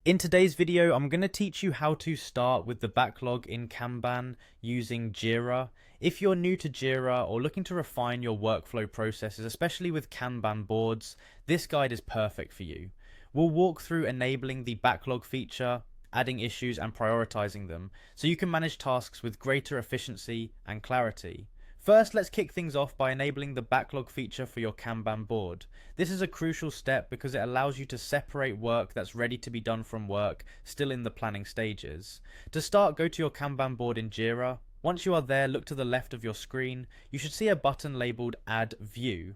In today's video, I'm going to teach you how to start with the backlog in Kanban using Jira. If you're new to Jira or looking to refine your workflow processes, especially with Kanban boards, this guide is perfect for you. We'll walk through enabling the backlog feature, adding issues and prioritizing them, so you can manage tasks with greater efficiency and clarity. First, let's kick things off by enabling the backlog feature for your Kanban board. This is a crucial step because it allows you to separate work that's ready to be done from work still in the planning stages. To start, go to your Kanban board in Jira. Once you are there, look to the left of your screen. You should see a button labeled Add View.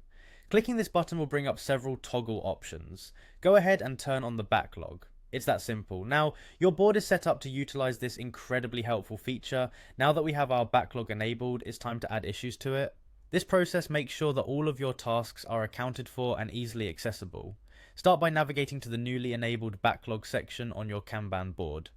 Clicking this button will bring up several toggle options. Go ahead and turn on the backlog. It's that simple. Now, your board is set up to utilize this incredibly helpful feature. Now that we have our backlog enabled, it's time to add issues to it. This process makes sure that all of your tasks are accounted for and easily accessible. Start by navigating to the newly enabled backlog section on your Kanban board.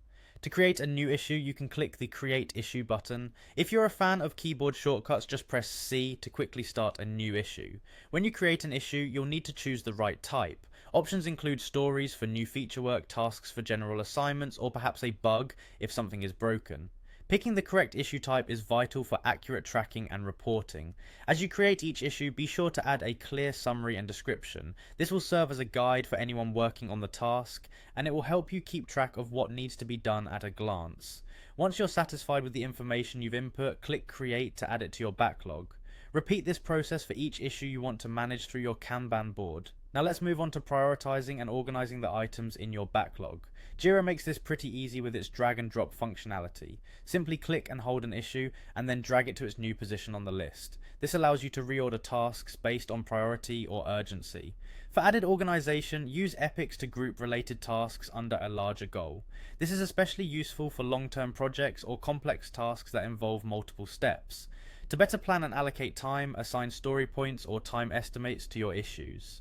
To create a new issue, you can click the Create Issue button. If you're a fan of keyboard shortcuts, just press C to quickly start a new issue. When you create an issue, you'll need to choose the right type. Options include stories for new feature work, tasks for general assignments, or perhaps a bug if something is broken. Picking the correct issue type is vital for accurate tracking and reporting. As you create each issue, be sure to add a clear summary and description. This will serve as a guide for anyone working on the task, and it will help you keep track of what needs to be done at a glance. Once you're satisfied with the information you've input, click Create to add it to your backlog. Repeat this process for each issue you want to manage through your Kanban board. Now let's move on to prioritizing and organizing the items in your backlog. Jira makes this pretty easy with its drag and drop functionality. Simply click and hold an issue and then drag it to its new position on the list. This allows you to reorder tasks based on priority or urgency. For added organization, use epics to group related tasks under a larger goal. This is especially useful for long-term projects or complex tasks that involve multiple steps. To better plan and allocate time, assign story points or time estimates to your issues.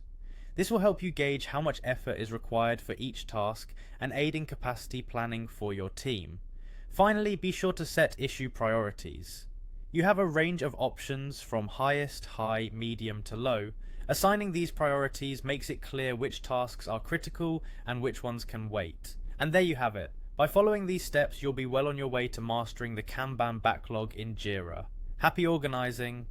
This will help you gauge how much effort is required for each task and aid in capacity planning for your team. Finally, be sure to set issue priorities. You have a range of options from highest, high, medium to low. Assigning these priorities makes it clear which tasks are critical and which ones can wait. And there you have it. By following these steps, you'll be well on your way to mastering the Kanban backlog in Jira. Happy organizing!